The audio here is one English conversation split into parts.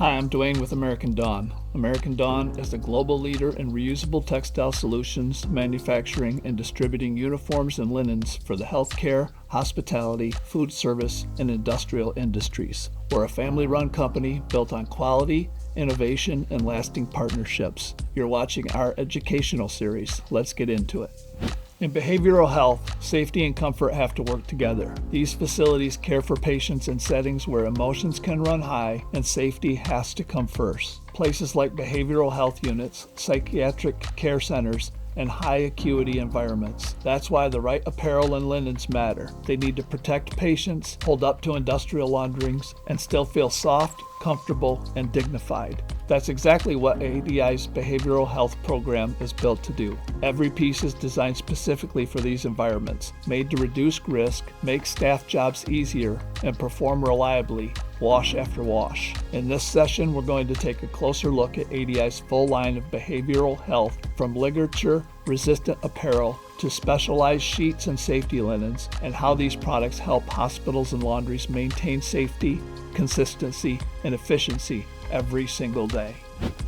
Hi, I'm Dwayne with American Dawn. American Dawn is the global leader in reusable textile solutions, manufacturing, and distributing uniforms and linens for the healthcare, hospitality, food service, and industrial industries. We're a family-run company built on quality, innovation, and lasting partnerships. You're watching our educational series. Let's get into it. In behavioral health, safety and comfort have to work together. These facilities care for patients in settings where emotions can run high and safety has to come first. Places like behavioral health units, psychiatric care centers, and high acuity environments. That's why the right apparel and linens matter. They need to protect patients, hold up to industrial launderings, and still feel soft, comfortable, and dignified. That's exactly what ADI's behavioral health program is built to do. Every piece is designed specifically for these environments, made to reduce risk, make staff jobs easier, and perform reliably, wash after wash. In this session, we're going to take a closer look at ADI's full line of behavioral health, from ligature-resistant apparel to specialized sheets and safety linens, and how these products help hospitals and laundries maintain safety, consistency, and efficiency every single day.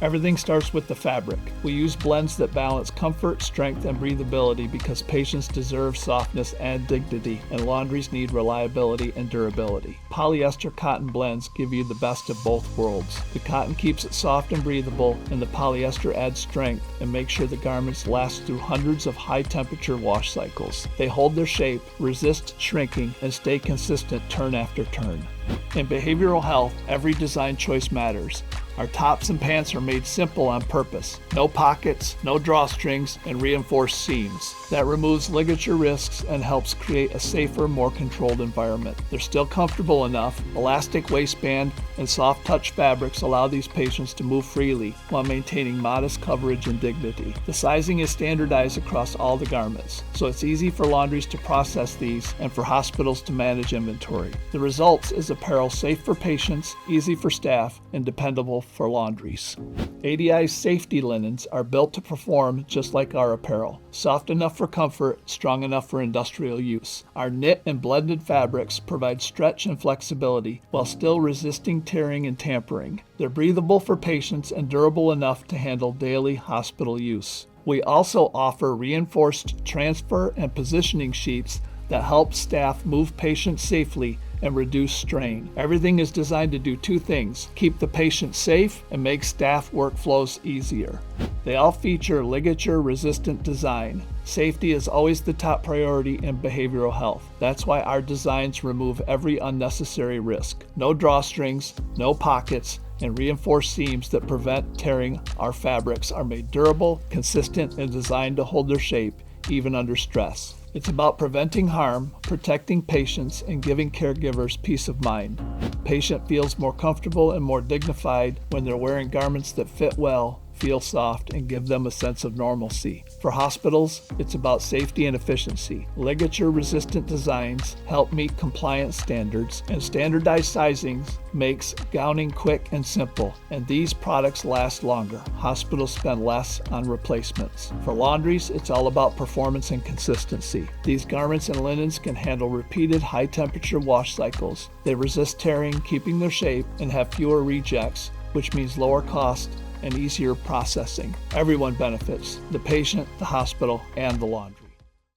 Everything starts with the fabric. We use blends that balance comfort, strength, and breathability because patients deserve softness and dignity, and laundries need reliability and durability. Polyester cotton blends give you the best of both worlds. The cotton keeps it soft and breathable, and the polyester adds strength and makes sure the garments last through hundreds of high-temperature wash cycles. They hold their shape, resist shrinking, and stay consistent turn after turn. In behavioral health, every design choice matters. Our tops and pants are made simple on purpose. No pockets, no drawstrings, and reinforced seams. That removes ligature risks and helps create a safer, more controlled environment. They're still comfortable enough. Elastic waistband and soft touch fabrics allow these patients to move freely while maintaining modest coverage and dignity. The sizing is standardized across all the garments, so it's easy for laundries to process these and for hospitals to manage inventory. The result is apparel safe for patients, easy for staff, and dependable for laundries. ADI's safety linens are built to perform just like our apparel. Soft enough for comfort, strong enough for industrial use. Our knit and blended fabrics provide stretch and flexibility while still resisting tearing and tampering. They're breathable for patients and durable enough to handle daily hospital use. We also offer reinforced transfer and positioning sheets that help staff move patients safely and reduce strain. Everything is designed to do two things: keep the patient safe and make staff workflows easier. They all feature ligature-resistant design. Safety is always the top priority in behavioral health. That's why our designs remove every unnecessary risk. No drawstrings, no pockets, and reinforced seams that prevent tearing. Our fabrics are made durable, consistent, and designed to hold their shape even under stress. It's about preventing harm, protecting patients, and giving caregivers peace of mind. Patient feels more comfortable and more dignified when they're wearing garments that fit well, feel soft, and give them a sense of normalcy. For hospitals, it's about safety and efficiency. Ligature-resistant designs help meet compliance standards, and standardized sizings makes gowning quick and simple. And these products last longer. Hospitals spend less on replacements. For laundries, it's all about performance and consistency. These garments and linens can handle repeated high-temperature wash cycles. They resist tearing, keeping their shape, and have fewer rejects, which means lower cost and easier processing. Everyone benefits: the patient, the hospital, and the laundry.